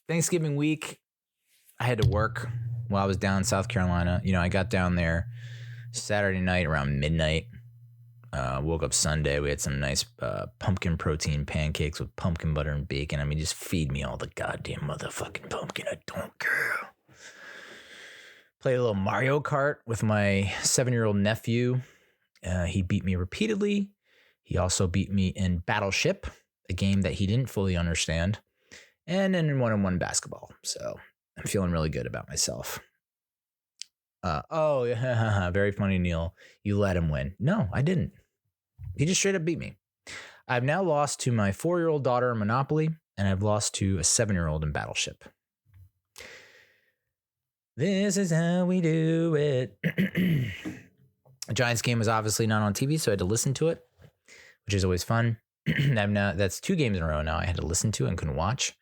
Thanksgiving week, I had to work while I was down in South Carolina. I got down there Saturday night around midnight. Woke up Sunday. We had some nice pumpkin protein pancakes with pumpkin butter and bacon. I mean, just feed me all the goddamn motherfucking pumpkin. I don't care. Played a little Mario Kart with my 7-year-old nephew. He beat me repeatedly. He also beat me in Battleship, a game that he didn't fully understand, and in one-on-one basketball. So I'm feeling really good about myself. Very funny, Neil. You let him win. No, I didn't. He just straight up beat me. I've now lost to my 4-year-old daughter in Monopoly, and I've lost to a 7-year-old in Battleship. This is how we do it. The Giants game was obviously not on TV, so I had to listen to it, which is always fun. That's 2 games in a row now I had to listen to and couldn't watch.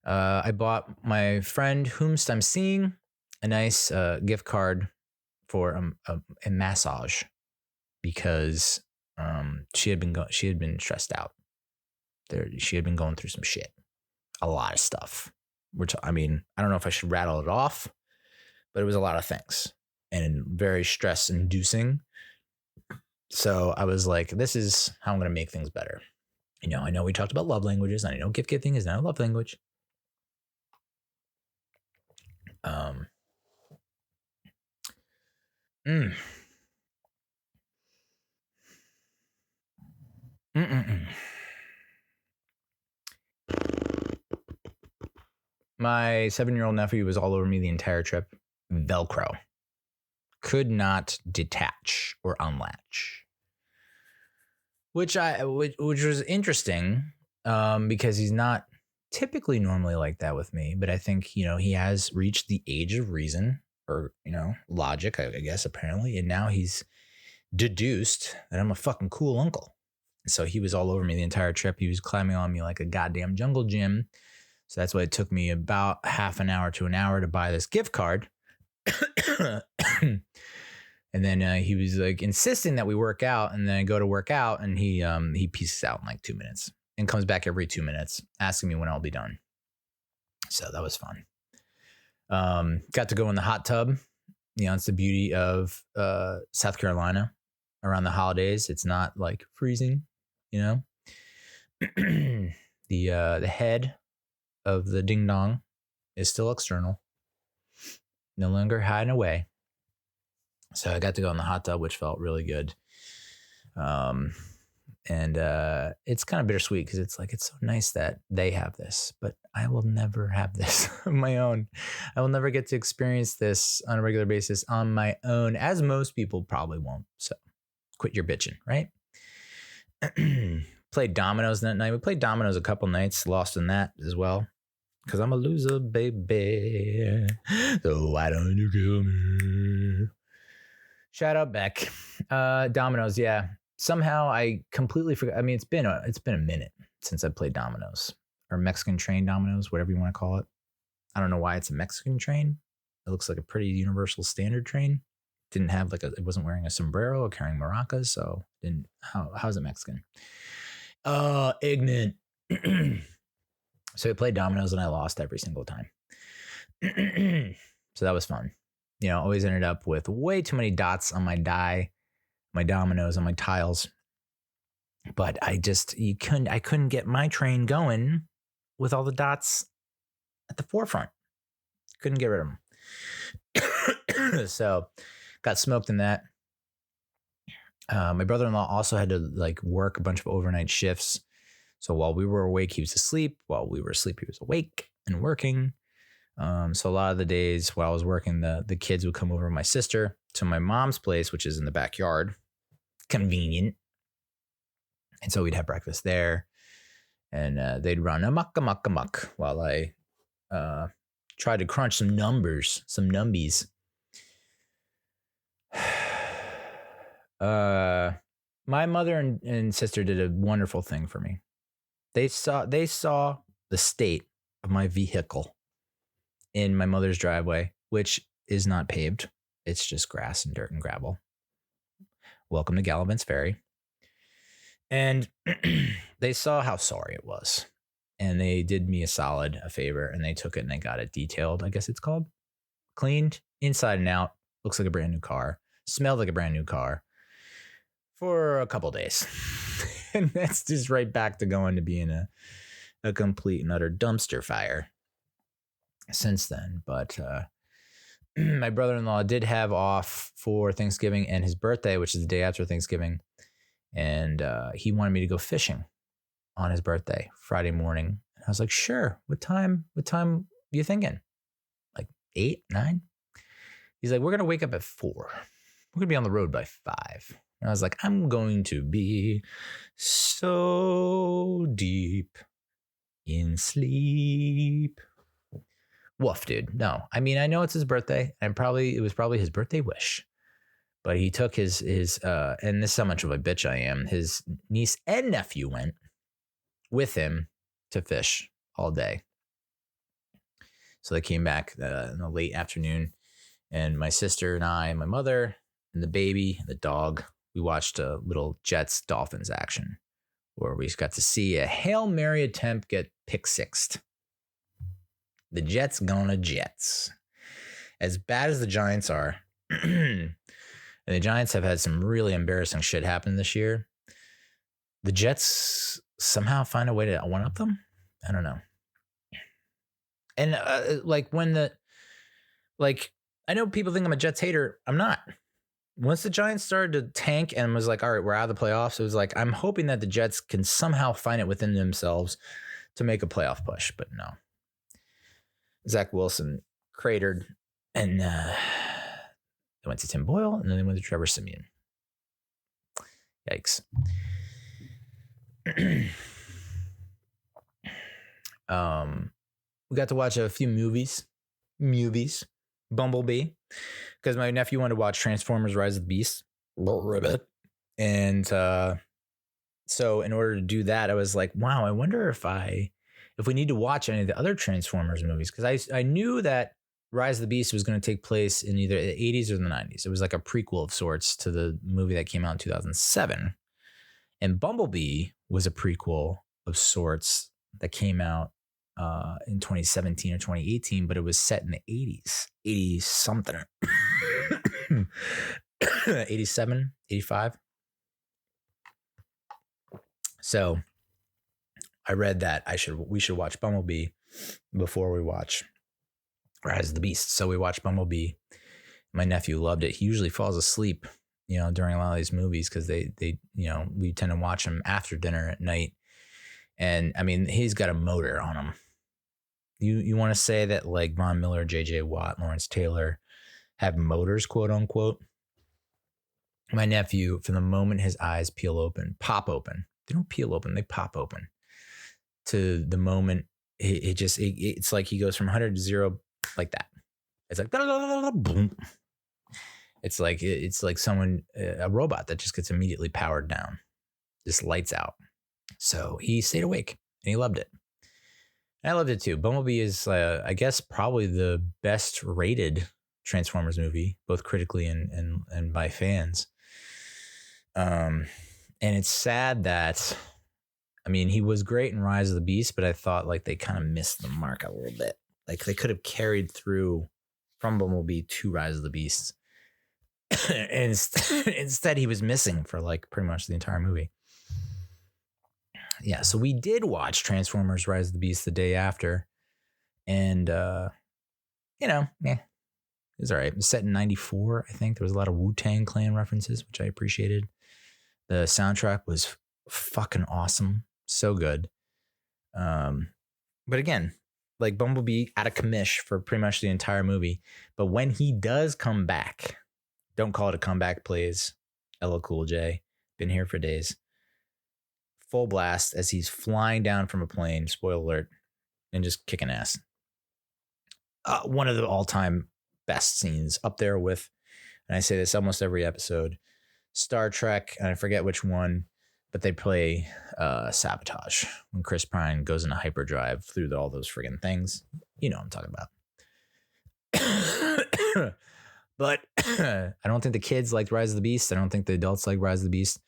I bought my friend whomst I'm seeing a nice gift card for a massage because she had been stressed out. She had been going through some shit, a lot of stuff. I don't know if I should rattle it off, but it was a lot of things and very stress inducing. So I was like, this is how I'm going to make things better. I know we talked about love languages, and I know gift giving is not a love language. My 7-year-old nephew was all over me the entire trip. Velcro. Could not detach or unlatch. Which was interesting because he's not typically normally like that with me. But I think, he has reached the age of reason or, logic, I guess, apparently. And now he's deduced that I'm a fucking cool uncle. So he was all over me the entire trip. He was climbing on me like a goddamn jungle gym. So that's why it took me about half an hour to an hour to buy this gift card. And then he was like insisting that we work out, and then I go to work out, and he pieces out in like 2 minutes and comes back every 2 minutes asking me when I'll be done. So that was fun. Got to go in the hot tub. It's the beauty of South Carolina around the holidays. It's not like freezing, the head of the ding dong is still external, no longer hiding away. So I got to go in the hot tub, which felt really good. And it's kind of bittersweet because it's so nice that they have this, but I will never have this on my own. I will never get to experience this on a regular basis on my own, as most people probably won't. So quit your bitching, right? Played dominoes that night. We played dominoes a couple nights, lost in that as well. Because I'm a loser, baby. So why don't you kill me? Shout out Beck. Dominoes, yeah. Somehow I completely forgot. I mean, it's been a minute since I played dominoes, or Mexican train dominoes, whatever you want to call it. I don't know why it's a Mexican train. It looks like a pretty universal standard train. Didn't have it wasn't wearing a sombrero or carrying maracas, so how is it Mexican? Ignorant. So we played dominoes and I lost every single time. So that was fun. Always ended up with way too many dots on my dominoes, on my tiles. But I couldn't get my train going with all the dots at the forefront. Couldn't get rid of them. So got smoked in that. My brother-in-law also had to work a bunch of overnight shifts. So while we were awake, he was asleep. While we were asleep, he was awake and working. So a lot of the days while I was working, the kids would come over with my sister to my mom's place, which is in the backyard. Convenient. And so we'd have breakfast there. And they'd run amok while I tried to crunch some numbies. My mother and sister did a wonderful thing for me. They saw the state of my vehicle in my mother's driveway, which is not paved. It's just grass and dirt and gravel. Welcome to Gallivant's Ferry. And they saw how sorry it was. and they did me a favor, and they took it and they got it detailed. I guess it's called cleaned inside and out. Looks like a brand new car. Smelled like a brand new car for a couple days. And that's just right back to going to being a complete and utter dumpster fire since then. But my brother-in-law did have off for Thanksgiving and his birthday, which is the day after Thanksgiving. And he wanted me to go fishing on his birthday, Friday morning. And I was like, sure. What time you thinking? Like 8, 9? He's like, we're going to wake up at 4. We're going to be on the road by 5. And I was like, I'm going to be so deep in sleep. Woof, dude. No, I mean, I know it's his birthday, and it was probably his birthday wish. But he took his and this is how much of a bitch I am. His niece and nephew went with him to fish all day. So they came back in the late afternoon, and my sister and I, and my mother, and the baby, and the dog, we watched a little Jets-Dolphins action where we got to see a Hail Mary attempt get pick-sixed. The Jets gonna Jets. As bad as the Giants are, and the Giants have had some really embarrassing shit happen this year, the Jets somehow find a way to one-up them? I don't know. And I know people think I'm a Jets hater. I'm not. Once the Giants started to tank and was like, all right, we're out of the playoffs, it was like, I'm hoping that the Jets can somehow find it within themselves to make a playoff push, but no. Zach Wilson cratered, and they went to Tim Boyle, and then they went to Trevor Siemian. Yikes. We got to watch a few movies. Bumblebee, because my nephew wanted to watch Transformers Rise of the Beast. And so in order to do that, I was like, wow, I wonder if we need to watch any of the other Transformers movies, because I knew that Rise of the Beast was going to take place in either the 80s or the 90s. It was like a prequel of sorts to the movie that came out in 2007. And Bumblebee was a prequel of sorts that came out in 2017 or 2018, but it was set in the 80s, 80 something, 87, 85. So I read that we should watch Bumblebee before we watch Rise of the Beast. So we watched Bumblebee. My nephew loved it. He usually falls asleep, during a lot of these movies, because they we tend to watch them after dinner at night. And I mean, he's got a motor on him. You want to say that like Von Miller, J.J. Watt, Lawrence Taylor have motors, quote unquote? My nephew, from the moment his eyes pop open, they don't peel open, they pop open, to the moment it's like he goes from 100 to 0 like that. It's like boom. It's like someone, a robot that just gets immediately powered down, just lights out. So he stayed awake and he loved it. And I loved it too. Bumblebee is, I guess, probably the best rated Transformers movie, both critically and by fans. And it's sad that, I mean, he was great in Rise of the Beast, but I thought like they kind of missed the mark a little bit. Like they could have carried through from Bumblebee to Rise of the Beast. And instead he was missing for like pretty much the entire movie. Yeah, so we did watch Transformers Rise of the Beast the day after. And, it was all right. It was set in 94, I think. There was a lot of Wu-Tang Clan references, which I appreciated. The soundtrack was fucking awesome. So good. But again, like Bumblebee out of commish for pretty much the entire movie. But when he does come back, don't call it a comeback, please. LL Cool J. Been here for days. Full blast as he's flying down from a plane, spoiler alert, and just kicking ass. One of the all-time best scenes, up there with, and I say this almost every episode, Star Trek, and I forget which one, but they play Sabotage when Chris Pine goes into hyperdrive through all those friggin' things. You know what I'm talking about. But I don't think the kids liked Rise of the Beast. I don't think the adults like Rise of the Beast.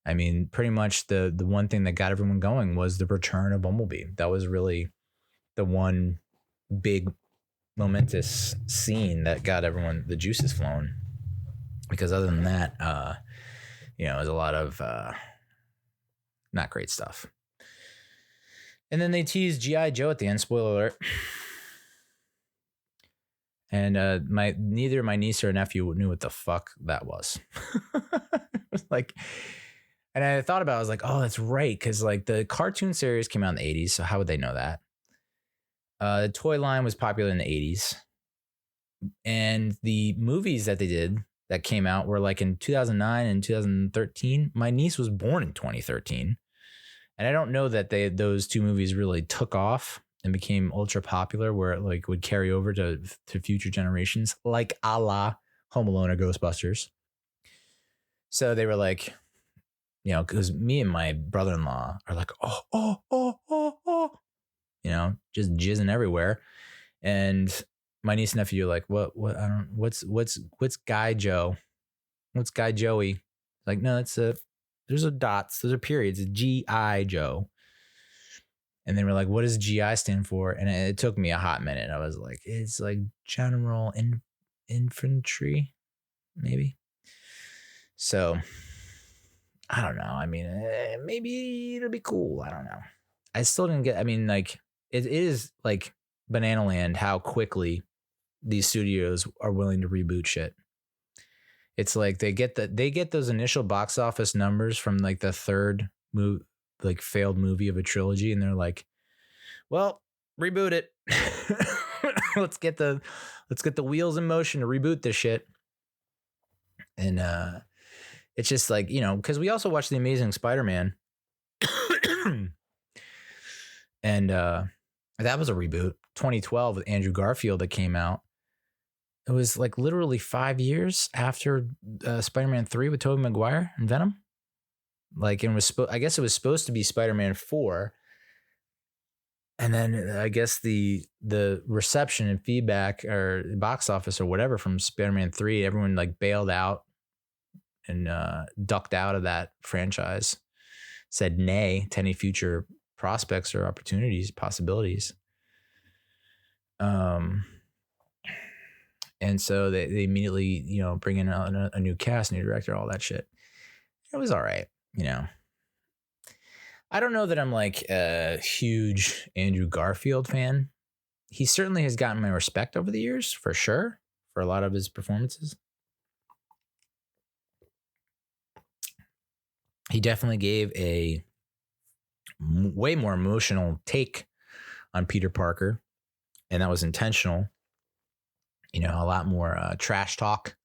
I mean, pretty much the one thing that got everyone going was the return of Bumblebee. That was really the one big momentous scene that got everyone the juices flowing. Because other than that, it was a lot of not great stuff. And then they teased G.I. Joe at the end, spoiler alert. And neither my niece or nephew knew what the fuck that was. It was like, and I thought about it, I was like, oh, that's right. Because like the cartoon series came out in the 80s. So how would they know that? The toy line was popular in the 80s. And the movies that they did that came out were like in 2009 and 2013. My niece was born in 2013. And I don't know that those two movies really took off and became ultra popular where it like would carry over to future generations, like a la Home Alone or Ghostbusters. So they were like, because me and my brother-in-law are like, oh, just jizzing everywhere. And my niece and nephew are like, what, I don't, what's Guy Joe? What's Guy Joey? Like, no, there's a dots, there's a periods, G.I. Joe. And then we're like, what does GI stand for? And it took me a hot minute. I was like, it's like general infantry, maybe. So I don't know. I mean, maybe it'll be cool. I don't know. I still didn't get, I mean, like it is like Banana Land, how quickly these studios are willing to reboot shit. It's like they get those initial box office numbers from like the third movie, like failed movie of a trilogy, and they're like, well, reboot it. let's get the wheels in motion to reboot this shit. And it's just like, because we also watched The Amazing Spider-Man. And that was a reboot, 2012 with Andrew Garfield that came out. It was like literally 5 years after Spider-Man 3 with Tobey Maguire and Venom. Like, and I guess it was supposed to be Spider-Man 4. And then I guess the reception and feedback or box office or whatever from Spider-Man 3, everyone like bailed out and ducked out of that franchise, said nay to any future prospects or opportunities, possibilities. And so they immediately, bring in a new cast, new director, all that shit. It was all right. I don't know that I'm like a huge Andrew Garfield fan. He certainly has gotten my respect over the years, for sure, for a lot of his performances. He definitely gave a way more emotional take on Peter Parker, and that was intentional. A lot more trash talk,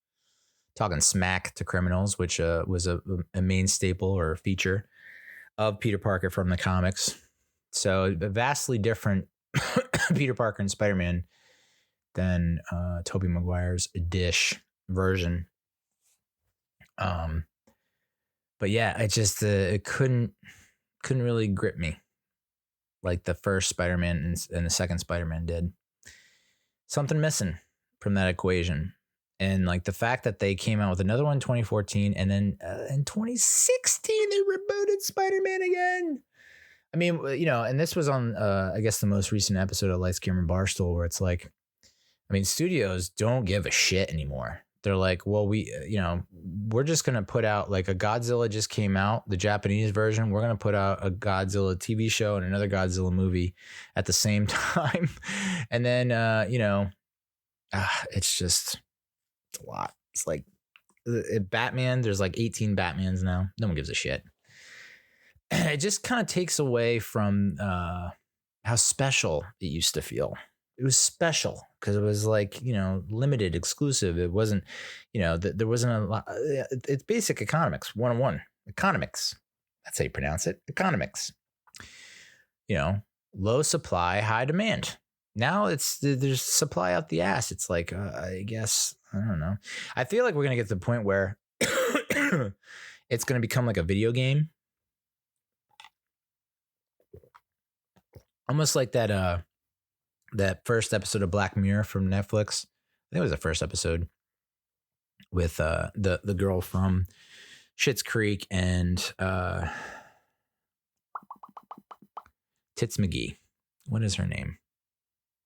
talking smack to criminals, which was a main staple or feature of Peter Parker from the comics. So a vastly different Peter Parker and Spider-Man than Tobey Maguire's dish version. But yeah, it just it couldn't really grip me like the first Spider-Man and the second Spider-Man did. Something missing from that equation. And like the fact that they came out with another one in 2014 and then in 2016 they rebooted Spider-Man again. I mean, and this was on I guess the most recent episode of Lights, Camera, Barstool, where it's like, I mean, studios don't give a shit anymore. They're like, well, we're just going to put out like a Godzilla just came out, the Japanese version. We're going to put out a Godzilla TV show and another Godzilla movie at the same time. And then, it's a lot. It's like Batman. There's like 18 Batmans now. No one gives a shit. It just kind of takes away from how special it used to feel. It was special because it was like, limited, exclusive. It wasn't, there wasn't a lot. It's basic economics, 101. Economics. That's how you pronounce it. Economics. Low supply, high demand. Now there's supply out the ass. It's like, I guess, I don't know. I feel like we're going to get to the point where it's going to become like a video game. Almost like that first episode of Black Mirror from Netflix. I think it was the first episode with the girl from Schitt's Creek and Tits McGee. What is her name?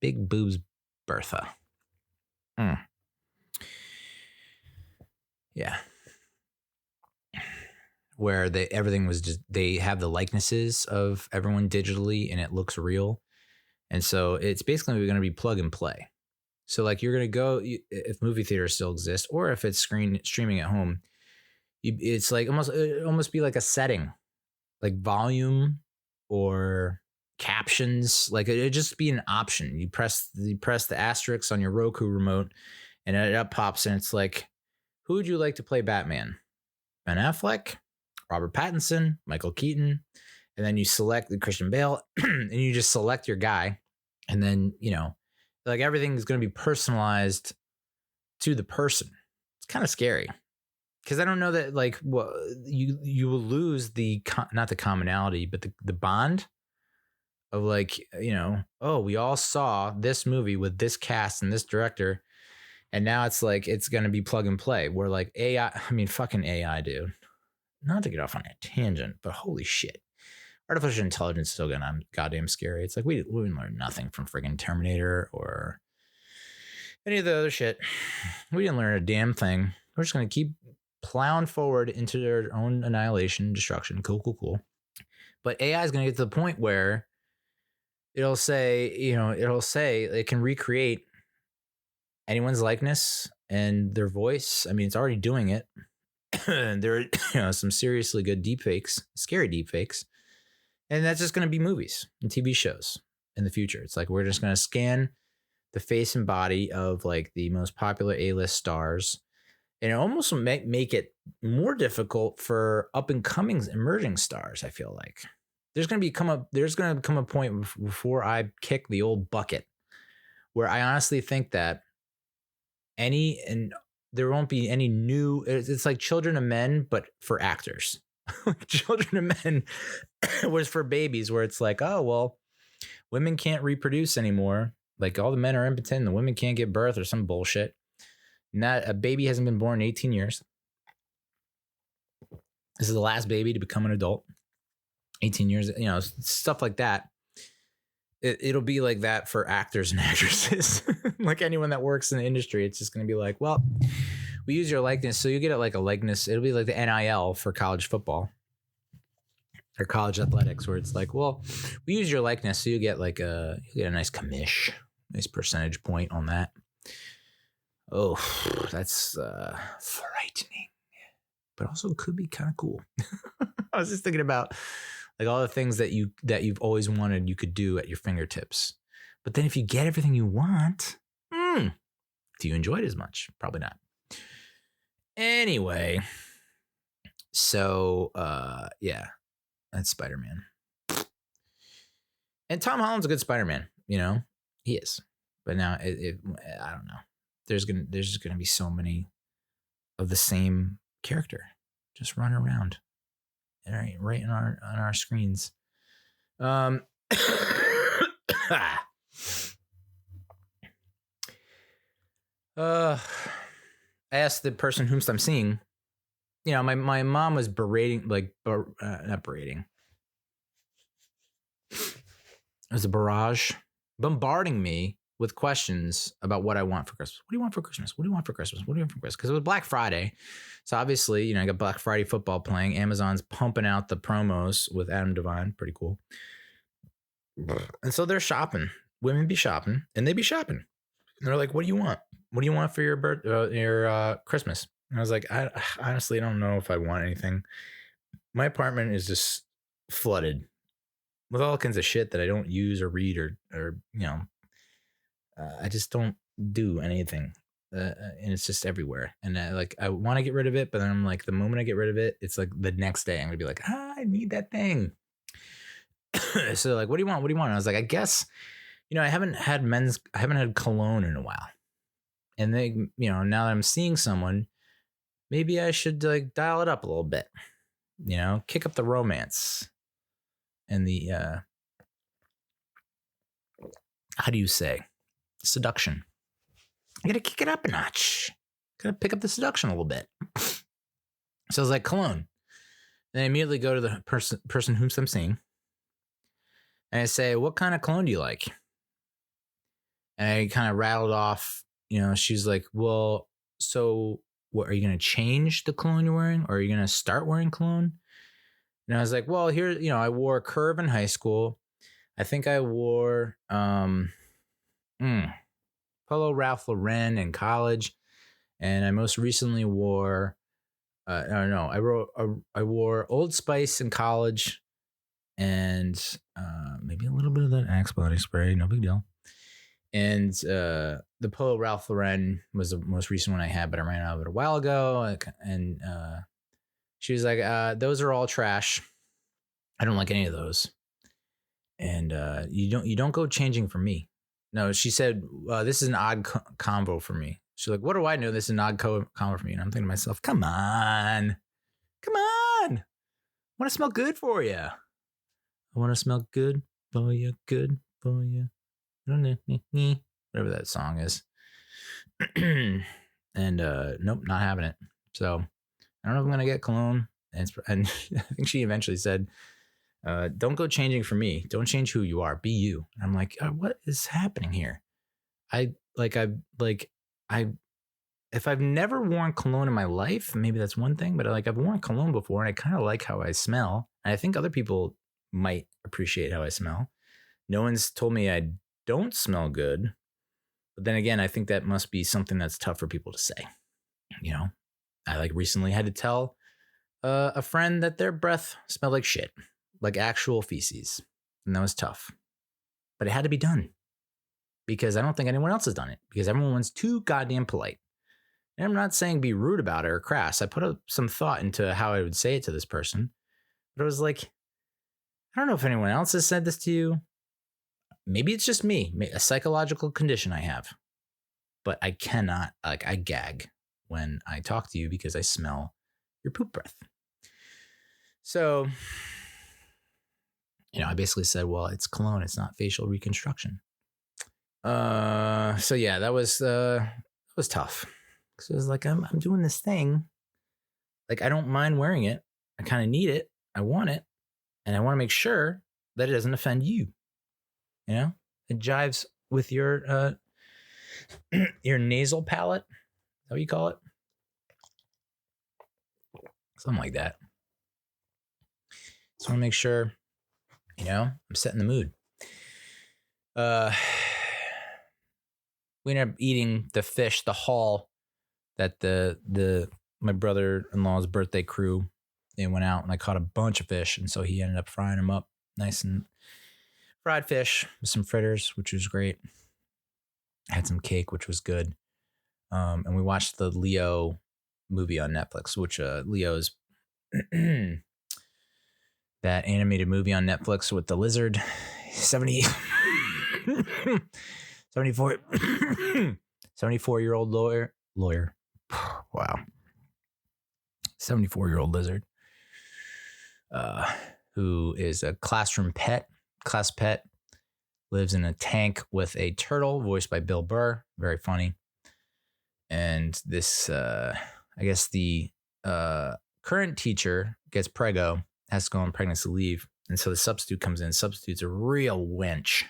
Big Boobs Bertha. Yeah. Where everything was just, they have the likenesses of everyone digitally and it looks real. And so it's basically going to be plug and play. So like you're going to go, if movie theaters still exist, or if it's streaming at home, it's like almost be like a setting, like volume or captions. Like it'd just be an option. You press the asterisk on your Roku remote and it up pops and it's like, who would you like to play Batman? Ben Affleck, Robert Pattinson, Michael Keaton. And then you select Christian Bale and you just select your guy. And then, like everything is going to be personalized to the person. It's kind of scary because I don't know that like you will lose not the commonality, but the bond of like, oh, we all saw this movie with this cast and this director. And now it's like, it's going to be plug and play. Where like fucking AI, dude. Not to get off on a tangent, but holy shit. Artificial intelligence is still goddamn scary. It's like we learned nothing from friggin' Terminator or any of the other shit. We didn't learn a damn thing. We're just going to keep plowing forward into their own annihilation, destruction. Cool. But AI is going to get to the point where it'll say it can recreate anyone's likeness and their voice. I mean, it's already doing it. There are some seriously good deepfakes, scary deepfakes. And that's just going to be movies and TV shows in the future. It's like we're just going to scan the face and body of like the most popular A-list stars. And it almost make it more difficult for up and coming emerging stars, I feel like. There's going to come a point before I kick the old bucket where I honestly think that there won't be any new. It's like Children of Men, but for actors. Children of Men was for babies, where it's like, oh, well, women can't reproduce anymore. Like all the men are impotent and the women can't give birth or some bullshit. Not a baby hasn't been born in 18 years. This is the last baby to become an adult. 18 years, stuff like that. It'll be like that for actors and actresses. Like anyone that works in the industry, it's just going to be like, well, we use your likeness. So you get it like a likeness. It'll be like the NIL for college football or college athletics, where it's like, well, we use your likeness. So you get like a nice commish, nice percentage point on that. Oh, that's frightening, but also could be kind of cool. I was just thinking about like all the things that you've always wanted you could do at your fingertips. But then if you get everything you want, do you enjoy it as much? Probably not. Anyway, so yeah, that's Spider-Man. And Tom Holland's a good Spider-Man, he is. But now I don't know. There's just gonna be so many of the same character just run around. Right on our screens. I asked the person whom I'm seeing. My mom was berating, not berating. It was a barrage, bombarding me with questions about what I want for Christmas. What do you want for Christmas? What do you want for Christmas? What do you want for Christmas? Because it was Black Friday. So obviously, I got Black Friday football playing. Amazon's pumping out the promos with Adam Devine. Pretty cool. And so they're shopping. Women be shopping and they be shopping. And they're like, what do you want? What do you want for your Christmas? And I was like, I honestly don't know if I want anything. My apartment is just flooded with all kinds of shit that I don't use or read or I just don't do anything. And it's just everywhere. And I want to get rid of it, but then I'm like, the moment I get rid of it, it's like the next day I'm gonna be like, I need that thing. So like, what do you want? What do you want? And I was like, I guess, I haven't had cologne in a while. And they, now that I'm seeing someone, maybe I should like dial it up a little bit, kick up the romance and the, how do you say? Seduction. I gotta kick it up a notch. Gotta pick up the seduction a little bit. So I was like, cologne. Then I immediately go to the person whom I'm seeing. And I say, what kind of cologne do you like? And I kind of rattled off, she's like, well, so what, are you going to change the cologne you're wearing? Or are you going to start wearing cologne? And I was like, well, here, I wore Curve in high school. I think I wore Polo Ralph Lauren in college. And I most recently wore, I wore Old Spice in college and maybe a little bit of that Axe body spray. No big deal. And the Polo Ralph Lauren was the most recent one I had, but I ran out of it a while ago. And she was like, those are all trash. I don't like any of those. And you don't go changing for me. No, she said, this is an odd convo for me. She's like, what do I know? This is an odd convo for me. And I'm thinking to myself, come on. I want to smell good for you. I want to smell good for you, good for you. Whatever that song is. And nope, not having it. So I don't know if I'm gonna get cologne. And I think she eventually said, don't go changing for me. Don't change who you are. Be you. And I'm like, what is happening here? If I've never worn cologne in my life, maybe that's one thing, but I've worn cologne before and I kind of like how I smell. And I think other people might appreciate how I smell. No one's told me I don't smell good. But then again, I think that must be something that's tough for people to say. I recently had to tell a friend that their breath smelled like shit, like actual feces. And that was tough. But it had to be done because I don't think anyone else has done it because everyone's too goddamn polite. And I'm not saying be rude about it or crass. I put up some thought into how I would say it to this person. But it was like, I don't know if anyone else has said this to you. Maybe it's just me, a psychological condition I have. But I cannot, I gag when I talk to you because I smell your poop breath. So, I basically said, well, it's cologne. It's not facial reconstruction. So yeah, that was tough. Because it was like, I'm doing this thing. Like, I don't mind wearing it. I kind of need it. I want it. And I want to make sure that it doesn't offend you. It jives with your nasal palate. Is that what you call it? Something like that. Just want to make sure, I'm setting the mood. We ended up eating the fish, the haul that my brother-in-law's birthday crew, they went out and I caught a bunch of fish. And so he ended up frying them up nice and fried fish with some fritters, which was great. I had some cake, which was good. And we watched the Leo movie on Netflix, which Leo's that animated movie on Netflix with the lizard, 74-year-old lawyer. Wow. 74-year-old lizard who is a class pet, lives in a tank with a turtle voiced by Bill Burr. Very funny. And this, I guess the current teacher gets preggo, has to go on pregnancy leave. And so the substitute comes in. Substitute's a real witch,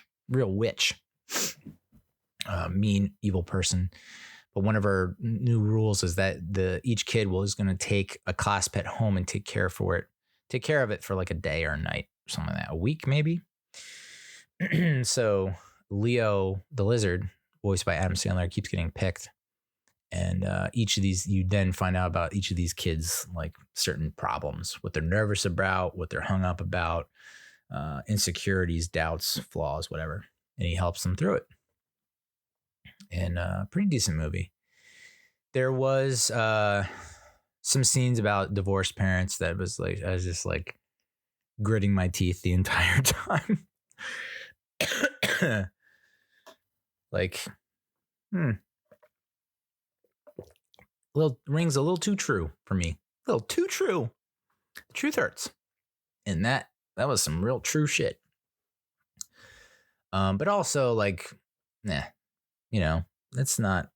mean, evil person. But one of our new rules is that each kid is going to take a class pet home and take care of it for like a day or a night or something like that, a week maybe. So Leo, the lizard, voiced by Adam Sandler, keeps getting picked. And each of these, you then find out about each of these kids, like certain problems, what they're nervous about, what they're hung up about, insecurities, doubts, flaws, whatever. And he helps them through it. And pretty decent movie. There was some scenes about divorced parents that was like, I was just like gritting my teeth the entire time. Rings a little too true for me. A little too true. The truth hurts. And that was some real true shit. But also that's not,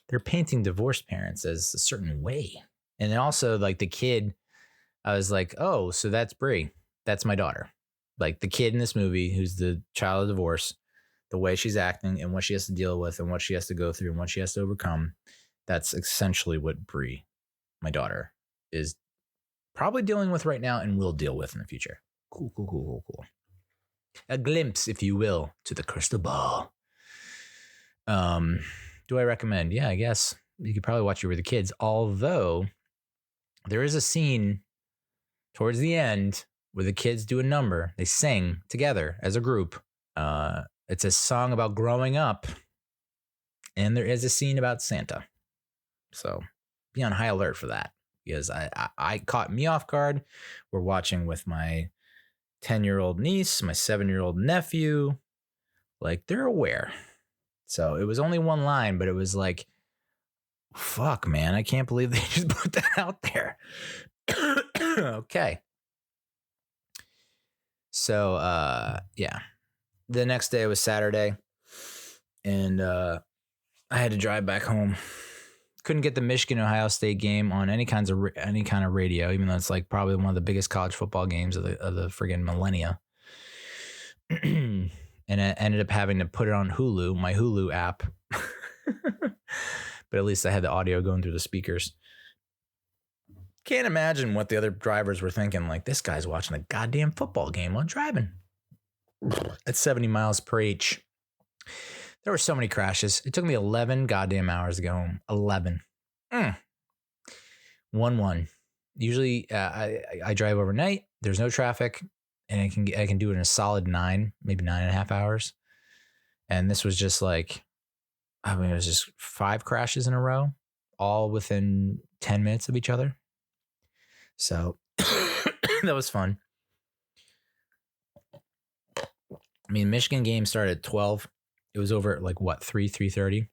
they're painting divorced parents as a certain way. And then also like the kid, I was like, oh, so that's Brie. That's my daughter. Like the kid in this movie who's the child of divorce, the way she's acting and what she has to deal with and what she has to go through and what she has to overcome. That's essentially what Brie, my daughter, is probably dealing with right now and will deal with in the future. Cool. A glimpse, if you will, to the crystal ball. Do I recommend? Yeah, I guess you could probably watch it with the kids. Although there is a scene towards the end where the kids do a number. They sing together as a group. It's a song about growing up. And there is a scene about Santa. So be on high alert for that. Because I caught me off guard. We're watching with my 10-year-old niece, my 7-year-old nephew. Like, they're aware. So it was only one line, but it was like, fuck, man, I can't believe they just put that out there. Okay. So, yeah. The next day was Saturday, and I had to drive back home. Couldn't get the Michigan-Ohio State game on any kind of radio, even though it's like probably one of the biggest college football games of the friggin' millennia. And I ended up having to put it on Hulu, my Hulu app. But at least I had the audio going through the speakers. Can't imagine what the other drivers were thinking. Like, this guy's watching a goddamn football game while driving at 70 miles per h. There were so many crashes. It took me 11 goddamn hours to go home. 11. 1-1. Usually I drive overnight. There's no traffic. And I can do it in a solid 9, maybe 9.5 hours. And this was just like, I mean, it was just 5 crashes in a row, all within 10 minutes of each other. So that was fun. I mean, Michigan game started at 12. It was over at like, what, 3:30?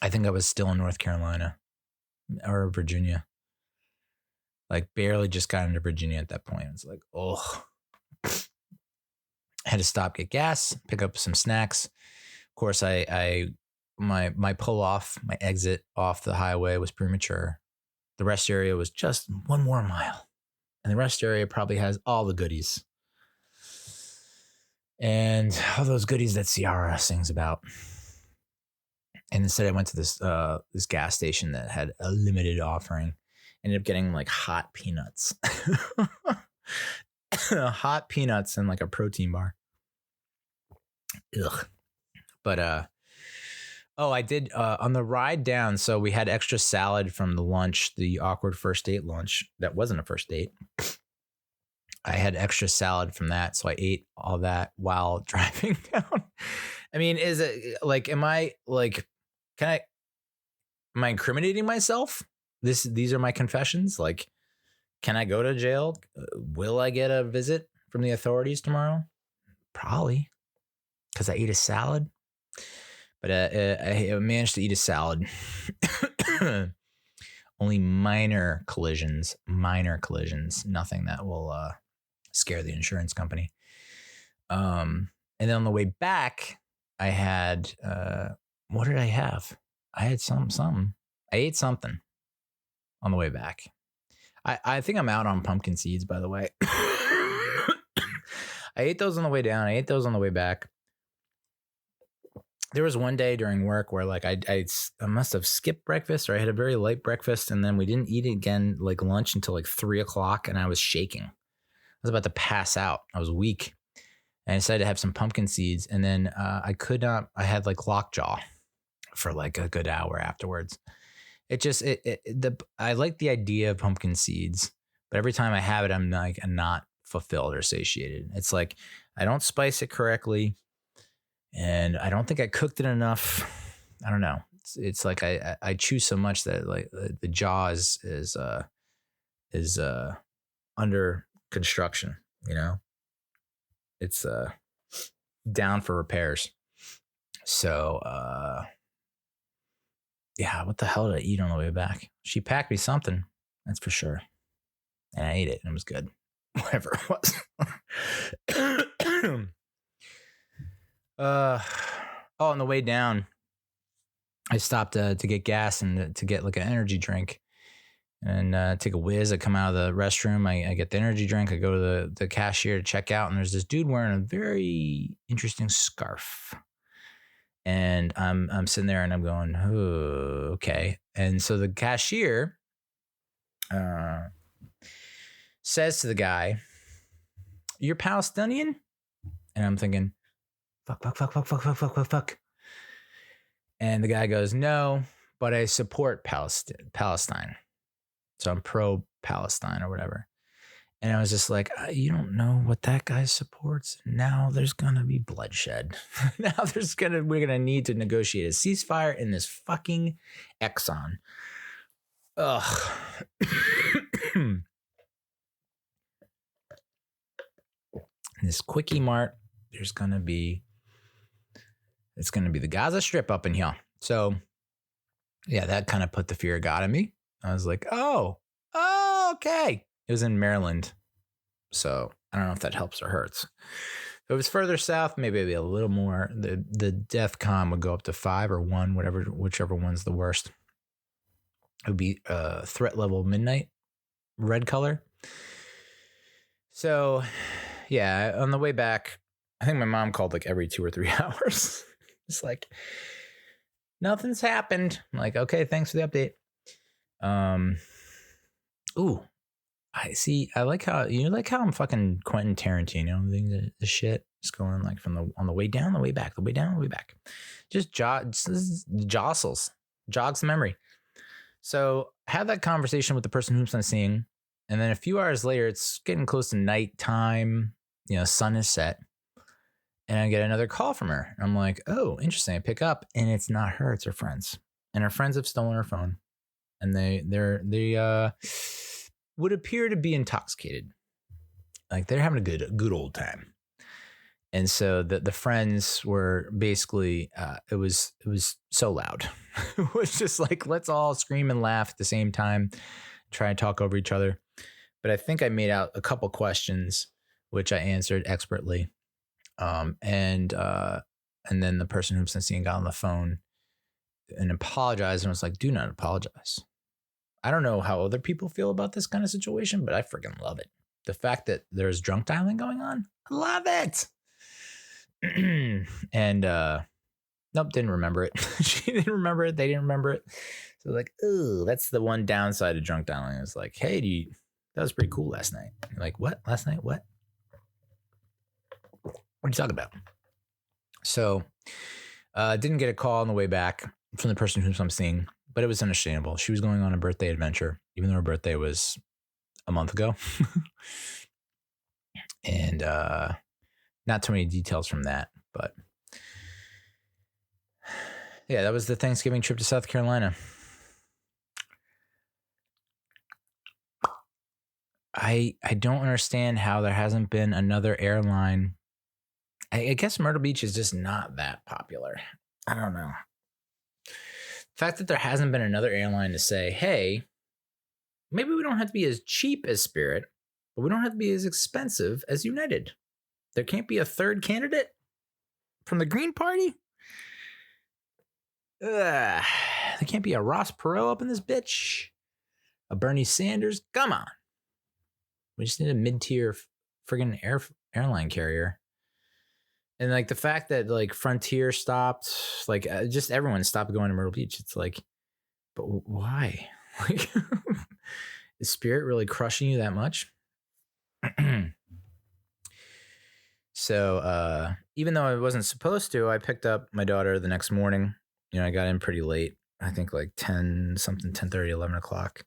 I think I was still in North Carolina or Virginia. Like, barely just got into Virginia at that point. It's like, oh. I had to stop, get gas, pick up some snacks. Of course, my pull off, my exit off the highway was premature. The rest area was just 1 more mile. And the rest area probably has all the goodies. And all those goodies that Ciara sings about. And instead I went to this gas station that had a limited offering. Ended up getting like hot peanuts. Hot peanuts and like a protein bar. Ugh. But I did on the ride down. So we had extra salad from the lunch, the awkward first date lunch. That wasn't a first date. I had extra salad from that. So I ate all that while driving down. I mean, is it like, am I incriminating myself? These are my confessions. Like, can I go to jail? Will I get a visit from the authorities tomorrow? Probably, because I ate a salad. But I managed to eat a salad. Only minor collisions. Nothing that will scare the insurance company. And then on the way back, I had, what did I have? I had something. I ate something on the way back. I think I'm out on pumpkin seeds, by the way. I ate those on the way down. I ate those on the way back. There was one day during work where like I must have skipped breakfast, or I had a very light breakfast, and then we didn't eat it again like lunch until like 3:00, and I was shaking. I was about to pass out. I was weak. And I decided to have some pumpkin seeds, and then I had like lockjaw for like a good hour afterwards. I like the idea of pumpkin seeds, but every time I have it, I'm not fulfilled or satiated. It's like, I don't spice it correctly, and I don't think I cooked it enough. I don't know. It's like I chew so much that like the jaw is under construction. You know, it's down for repairs. So yeah, what the hell did I eat on the way back? She packed me something, that's for sure. And I ate it, and it was good. Whatever it was. On the way down, I stopped to get gas and to get like an energy drink. and take a whiz. I come out of the restroom. I get the energy drink. I go to the cashier to check out, and there's this dude wearing a very interesting scarf. And I'm sitting there and I'm going, oh, okay. And so the cashier says to the guy, "You're Palestinian?" And I'm thinking, fuck. And the guy goes, "No, but I support Palestine. So I'm pro-Palestine or whatever." And I was just like, you don't know what that guy supports. Now there's going to be bloodshed. Now we're going to need to negotiate a ceasefire in this fucking Exxon. Ugh. This Quickie Mart, it's going to be the Gaza Strip up in here. So yeah, that kind of put the fear of God in me. I was like, oh, okay. It was in Maryland. So I don't know if that helps or hurts. If it was further south, maybe it'd be a little more. The DEFCON would go up to 5 or 1, whichever one's the worst. It would be threat level midnight, red color. So yeah, on the way back, I think my mom called like every 2 or 3 hours. It's like, nothing's happened. I'm like, okay, thanks for the update. Ooh, I see. I like how I'm fucking Quentin Tarantino. The shit is going like on the way down, the way back, the way down, the way back. Just jogs the memory. So I had that conversation with the person whom I'm seeing, and then a few hours later, it's getting close to nighttime. Sun is set, and I get another call from her. I'm like, oh, interesting. I pick up, and it's not her; it's her friends, and her friends have stolen her phone, and they would appear to be intoxicated. Like they're having a good old time. And so the friends were basically, it was so loud. It was just like, let's all scream and laugh at the same time, try and talk over each other. But I think I made out a couple questions, which I answered expertly. And then the person who's seeing got on the phone and apologized and was like, do not apologize. I don't know how other people feel about this kind of situation, but I freaking love it. The fact that there's drunk dialing going on, I love it. And nope, didn't remember it. She didn't remember it. They didn't remember it. So like, ooh, that's the one downside of drunk dialing. It's like, hey, that was pretty cool last night. You're like, what? Last night? What? What are you talking about? So didn't get a call on the way back from the person who I'm seeing. But it was understandable. She was going on a birthday adventure, even though her birthday was a month ago. And not too many details from that. But yeah, that was the Thanksgiving trip to South Carolina. I don't understand how there hasn't been another airline. I guess Myrtle Beach is just not that popular. I don't know. The fact that there hasn't been another airline to say, hey, maybe we don't have to be as cheap as Spirit, but we don't have to be as expensive as United. There can't be a third candidate from the Green Party. There can't be a Ross Perot up in this bitch. A Bernie Sanders. Come on. We just need a mid-tier friggin' airline carrier. And like the fact that like Frontier stopped, like just everyone stopped going to Myrtle Beach. It's like, but why? Like, is Spirit really crushing you that much? So even though I wasn't supposed to, I picked up my daughter the next morning. I got in pretty late. I think like 10:30, 11 o'clock.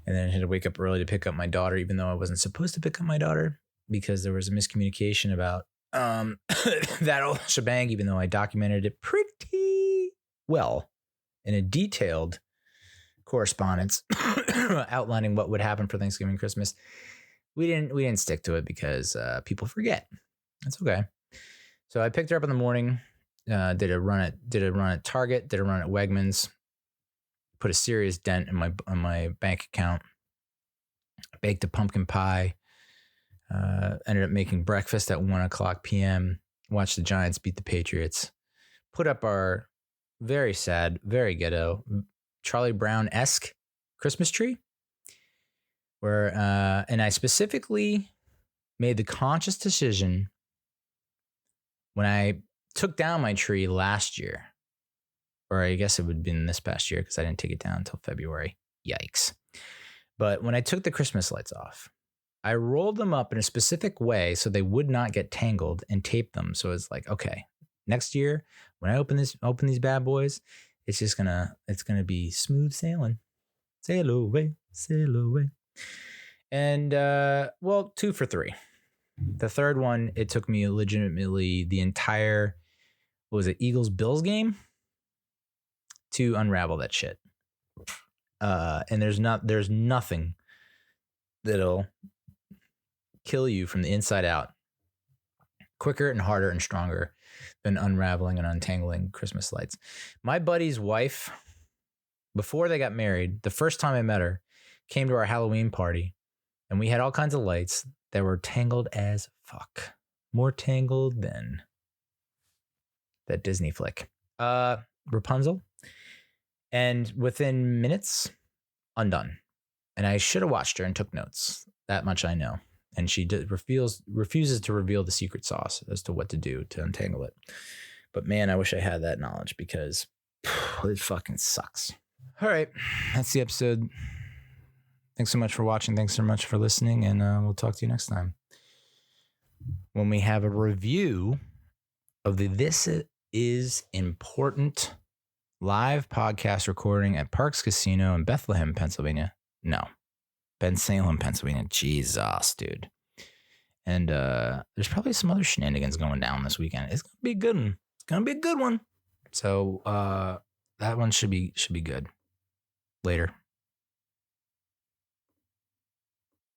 And then I had to wake up early to pick up my daughter, even though I wasn't supposed to pick up my daughter because there was a miscommunication about that whole shebang, even though I documented it pretty well in a detailed correspondence outlining what would happen for Thanksgiving and Christmas. We didn't stick to it because people forget. That's okay. So I picked her up in the morning, did a run at Target, did a run at Wegmans, put a serious dent in my bank account, baked a pumpkin pie. Ended up making breakfast at 1:00 p.m. Watched the Giants beat the Patriots. Put up our very sad, very ghetto Charlie Brown-esque Christmas tree. and I specifically made the conscious decision when I took down my tree last year, or I guess it would have been this past year because I didn't take it down until February. Yikes. But when I took the Christmas lights off, I rolled them up in a specific way so they would not get tangled and taped them. So it's like, okay, next year when I open these bad boys, it's gonna be smooth sailing. Sail away, sail away. And 2 for 3. The third one, it took me legitimately the entire, what was it, Eagles-Bills game to unravel that shit. And there's nothing that'll kill you from the inside out quicker and harder and stronger than unraveling and untangling Christmas lights. My buddy's wife, before they got married, the first time I met her, came to our Halloween party, and we had all kinds of lights that were tangled as fuck. More tangled than that Disney flick. Rapunzel. And within minutes, undone. And I should have watched her and took notes. That much I know. And she refuses to reveal the secret sauce as to what to do to untangle it. But man, I wish I had that knowledge because it fucking sucks. All right, that's the episode. Thanks so much for watching. Thanks so much for listening. And we'll talk to you next time when we have a review of the This Is Important live podcast recording at Parks Casino in Bethlehem, Pennsylvania. No, Bensalem, Pennsylvania. Jesus, dude. And there's probably some other shenanigans going down this weekend. It's gonna be a good one. It's gonna be a good one. So that one should be good. Later.